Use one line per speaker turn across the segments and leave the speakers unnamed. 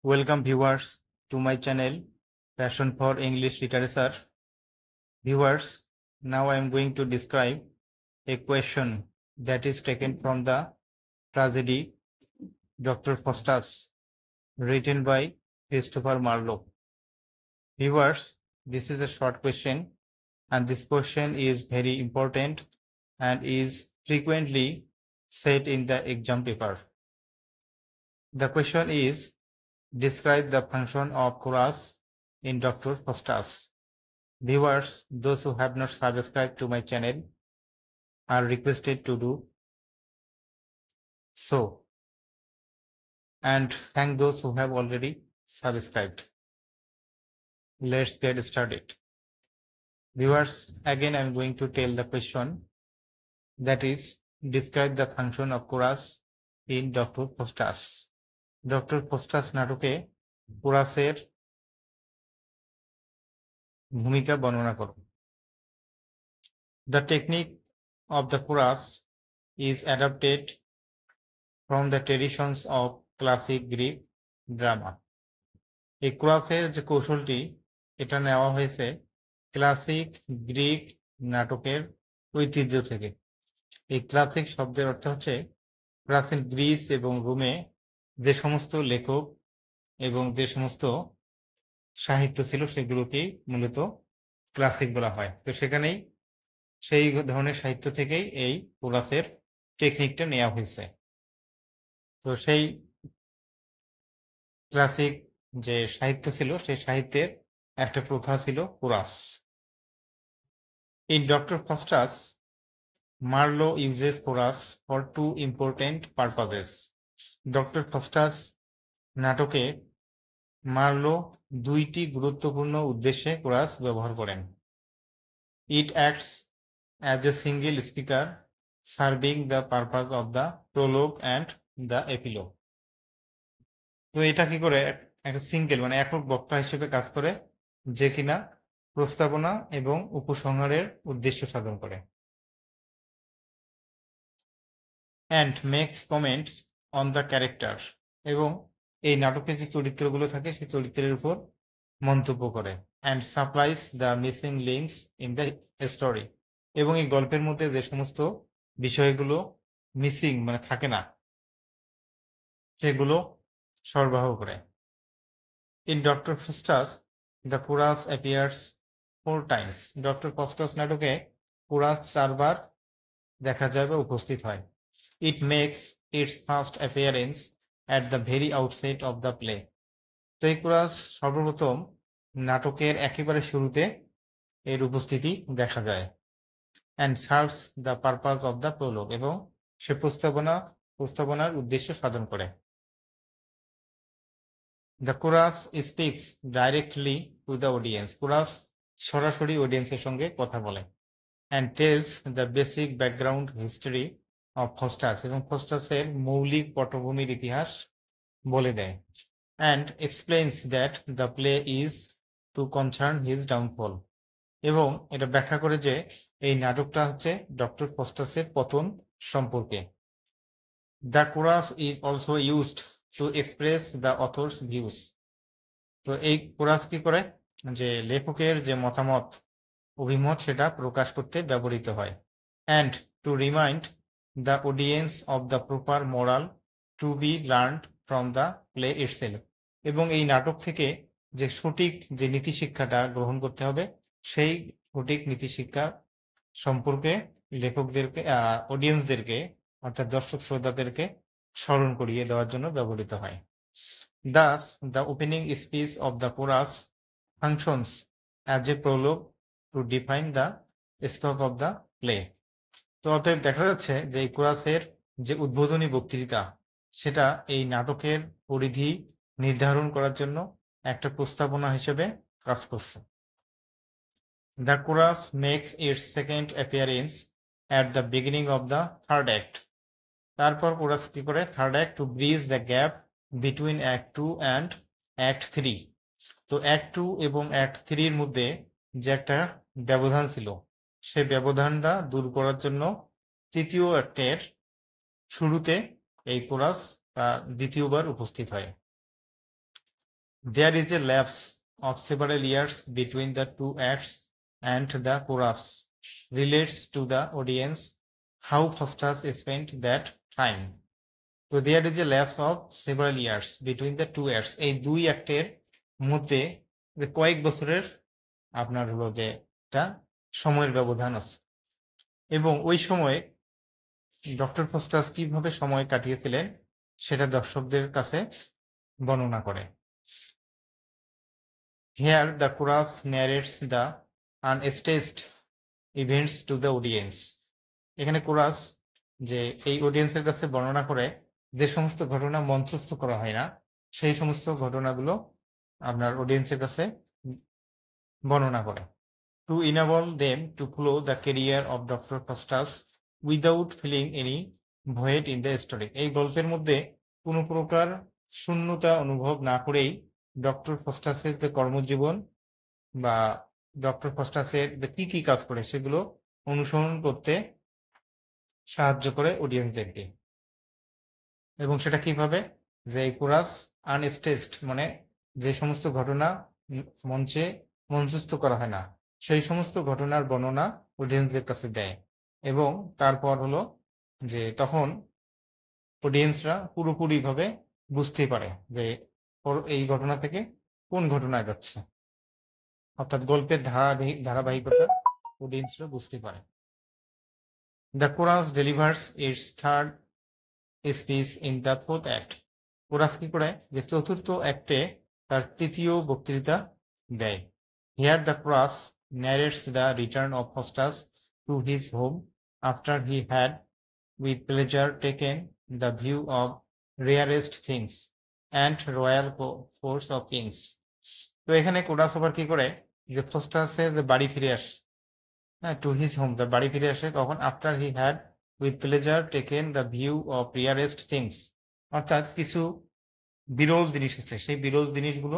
Welcome viewers to my channel Passion for English Literature. Viewers, now I am going to describe a question that is taken from the tragedy Dr. Faustus, written by Christopher Marlowe. Viewers, this is a short question and this question is very important and is frequently set in the exam paper. The question is, describe the function of chorus in Dr. Faustus. Viewers, those who have not subscribed to my channel are requested to do so. And thank those who have already subscribed. Let's get started. Viewers, again I am going to tell the question, that is, describe the function of chorus in Dr. Faustus. Dr. Faustus নাটকে কোরাসের ভূমিকা বর্ণনা করো। The technique of the chorus is adapted from the traditions of classic Greek drama. এই কোরাসের যে কৌশলটি এটা নেওয়া হয়েছে ক্লাসিক গ্রিক নাটকের ঐতিহ্য থেকে। এই ক্লাসিক শব্দের অর্থ হচ্ছে প্রাচীন গ্রিস এবং রোমে যে সমস্ত লেখক এবং যে সমস্ত সাহিত্য ছিল সেগুলোকেই মূলত ক্লাসিক বলা হয়। তো সেখানেই সেই ধরনের সাহিত্য থেকেই এই কোরাসের টেকনিকটা নেওয়া হয়েছে। তো সেই ক্লাসিক যে সাহিত্য ছিল সেই সাহিত্যের একটা প্রথা ছিল chorus. In Dr. Faustus, Marlowe uses chorus for two important purposes. Dr. Faustus নাটকে মার্লো দুইটি গুরুত্বপূর্ণ উদ্দেশ্যে কোরাস ব্যবহার করেন। It acts as a single speaker, serving the purpose of the prologue and the epilogue. তো এটা কি করে একটা সিঙ্গেল মানে একক বক্তা হিসেবে কাজ করে, যে কিনা প্রস্তাবনা এবং উপসংহারের উদ্দেশ্য সাধন করে। And makes comments on the character, এবং এই নাটকে যে চরিত্রগুলো থাকে সেই চরিত্রের উপর মন্তব্য করে। And supplies the missing links in the story, এবং এই গল্পের মধ্যে যে সমস্ত বিষয়গুলো মিসিং মানে থাকে না সেগুলো সরবরাহ করে। In Dr. Faustus, the chorus appears 4 times. Dr. Faustus নাটকে chorus 4 বার দেখা যায় বা উপস্থিত হয়। It makes its first appearance at the very outset of the play. তো এই chorus সর্বপ্রথম নাটকের একেবারে শুরুতে এর উপস্থিতি দেখা যায়। And serves the purpose of the prologue, এবং সে প্রস্তাবনার উদ্দেশ্য সাধন করে। The chorus speaks directly to the audience. chorus সরাসরি অডিয়েন্সের সঙ্গে কথা বলে। And tells the basic background history of Faustus, এবং ফস্টাসের মৌলিক পটভূমির ইতিহাস বলে দেয়। And explains that the play is to concern his downfall, এবং এটা ব্যাখ্যা করে যে এই নাটকটা হচ্ছে ডক্টর ফস্টাসের পতন সম্পর্কে। The chorus is also used to express the author's views. তো এই কোরাস কি করে যে লেখকের যে মতামত অভিমত সেটা প্রকাশ করতে ব্যবহৃত হয়। And to remind the audience of the proper moral to be learned from the play itself, এবং এই নাটক থেকে যে সঠিক যে নীতিশিক্ষাটা গ্রহণ করতে হবে সেই সঠিক নীতিশিক্ষা সম্পর্কে লেখকদেরকে অডিয়েন্সদেরকে অর্থাৎ দর্শক শ্রোতাদেরকে স্মরণ করিয়ে দেওয়ার জন্য ব্যবহৃত হয়। Thus, the opening speech of the chorus functions as a prologue to define the scope of the play. তো অতএব দেখা যাচ্ছে যে এই কোরাসের যে উদ্বোধনী বক্তৃতা সেটা এই নাটকের পরিধি নির্ধারণ করার জন্য একটা প্রস্তাবনা হিসেবে কাজ করছে। The chorus makes its second appearance at the beginning of the third act. তারপর কোরাস কি করে third act two bridge the gap between act 2 and act 3। তো অ্যাক্ট 2 এবং অ্যাক্ট 3 এর মধ্যে যে একটা ব্যবধান ছিল সেই ব্যবধানটা দূর করার জন্য তৃতীয় অ্যাক্টের শুরুতে এই কোরাস দ্বিতীয়বার উপস্থিত হয়। There is a lapse of several years between the two acts, and the chorus relates to the audience how Faustus spent that time. So there is a lapse of several years between the two acts. এই দুই অ্যাক্টের মধ্যে যে কয়েক বছরের আপনার হলো যে একটা সময়ের ব্যবধান আছে, এবং ওই সময়ে ডক্টর ফাস্টাস কিভাবে সময় কাটিয়েছিলেন সেটা দর্শকদের কাছে বর্ণনা করে। Here the chorus narrates the unstaged events to the audience. এখানে কোরাস যে এই অডিয়েন্সের কাছে বর্ণনা করে যে সমস্ত ঘটনা মঞ্চস্থ করা হয় না সেই সমস্ত ঘটনাগুলো আপনার অডিয়েন্সের কাছে বর্ণনা করে। To enable them to follow the career of Dr. Faustus without feeling any void in the story. এই গল্পের মধ্যে কোনো প্রকার শূন্যতা অনুভব না করেই ডক্টর ফাস্টাসের যে কর্মজীবন বা ডক্টর ফাস্টাসের কি কি কাজ করে সেগুলো অনুসরণ করতে সাহায্য করে অডিয়েন্সদেরকে। এবং সেটা কিভাবে, যে এই কোরাস আনস্টেজড মানে যে সমস্ত ঘটনা মঞ্চে মঞ্চস্থ করা হয় না সেই সমস্ত ঘটনার বর্ণনা অডিয়েন্সদের কাছে দেয়, এবং তারপর হলো যে তখন অডিয়েন্সরা পুরোপুরিভাবে বুঝতে পারে যে এই ঘটনা থেকে কোন ঘটনায় যাচ্ছে, অর্থাৎ গল্পের ধারাবাহিকতা অডিয়েন্সরা বুঝতে পারে। The chorus delivers its third speech in the fourth act. Chorus কি করে যে চতুর্থ অ্যাক্টে তার তৃতীয় বক্তৃতা দেয়। Here the chorus narrates the return of Faustus to his home after he had with pleasure taken the view of rarest things and royal courts of kings. তো এখানে কোরাস আবার কি করে যে ফাস্টাসের যে বাড়ি ফিরে আসে, হ্যাঁ, টু হিজ হোম, দ্য বাড়ি ফিরে আসে কখন, after he had with pleasure taken the view of rarest things, অর্থাৎ কিছু বিরল জিনিস আছে সেই বিরল জিনিসগুলো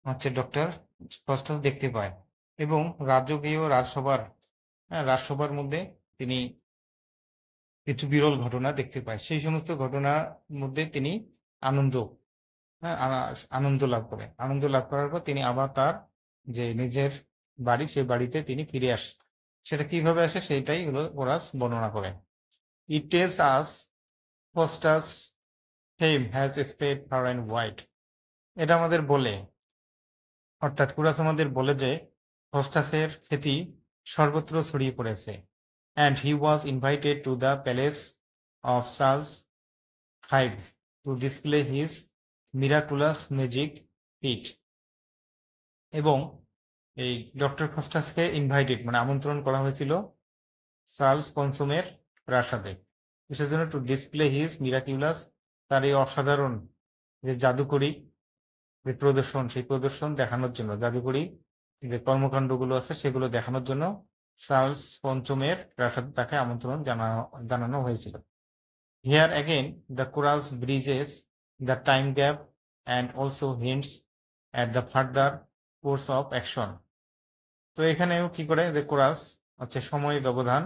হচ্ছে ডক্টর ফাস্টাস দেখতে পায়, এবং রাজকীয় রাজসভার মধ্যে তিনি কিছু বিরল ঘটনা দেখতে পায়, সেই সমস্ত ঘটনার মধ্যে তিনি আনন্দ লাভ করে। আনন্দ লাভ করার পর তিনি আবার তার যে নিজের বাড়ি সেই বাড়িতে তিনি ফিরে আসে। সেটা কিভাবে আসে সেটাই হলো কোরাস বর্ণনা করে। It tells us Faustus' fame has spread far and wide. এটা আমাদের বলে, অর্থাৎ কোরাস আমাদের বলে যে ফাস্টাসের খ্যাতি সর্বত্র ছড়িয়ে পড়েছে। And he was invited to the palace of Charles V to display his miraculous magic feat. এবং এই ডক্টর ফাস্টাসকে ইনভাইটেড মানে আমন্ত্রণ করা হয়েছিল চার্লস পঞ্চমের প্রাসাদে, কিসের জন্য, টু ডিসপ্লে হিজ মিরাকিউলাস, তার এই অসাধারণ যে জাদুকরী যে প্রদর্শন সেই প্রদর্শন দেখানোর জন্য, জাদুকরী যে কর্মকাণ্ডগুলো আছে সেগুলো দেখানোর জন্য চার্লস পঞ্চমের প্রাসাদে তাকে আমন্ত্রণ জানানো হয়েছিল। Here again the chorus bridges the time gap and also hints at the further course of action. তো এখানেও কি করে যে কোরাস হচ্ছে সময় ব্যবধান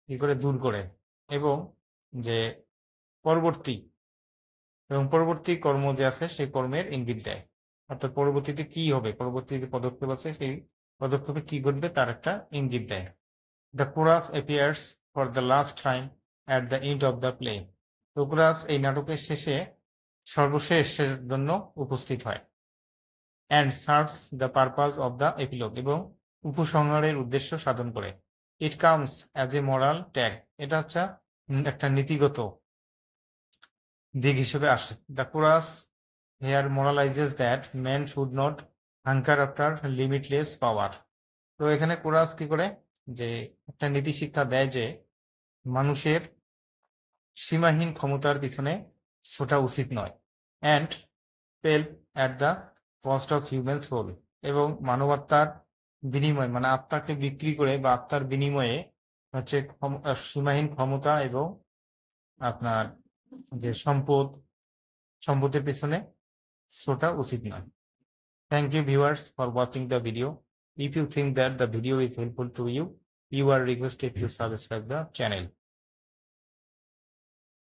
কি করে দূর করে এবং যে পরবর্তী কর্ম যে আছে সেই কর্মের ইঙ্গিত দেয়, অর্থাৎ পরবর্তীতে কি হবে, পরবর্তী যে পদক্ষেপ আছে সেই পদক্ষেপে কি ঘটবে তার একটা ইঙ্গিত দেয়। The chorus appears for the last time at the end of the play. তো কোরাস এই নাটকের শেষে সর্বশেষের জন্য উপস্থিত হয়। And serves the purpose of the epilogue, এবং উপসংহারের উদ্দেশ্য সাধন করে। It comes as a moral tag, এটা হচ্ছে একটা নীতিগত দিক হিসেবে আসে। The chorus here moralizes that man should not hanker after limitless power. তো এখানে কোরাস কি করে যে একটা নীতি শিক্ষা দেয় যে মানুষের সীমাহীন ক্ষমতার পিছনে ছোটা উচিত নয়। And pelp at the cost of human soul, এবং মানবাত্মার বিনিময় মানে আত্মাকে বিক্রি করে বা আত্মার বিনিময়ে হচ্ছে সীমাহীন ক্ষমতা এবং আপনার যে সম্পদের পিছনে ছোটা উচিত নয়। Thank you viewers for watching the video. If you think that the video is helpful to you, you are requested to subscribe the channel.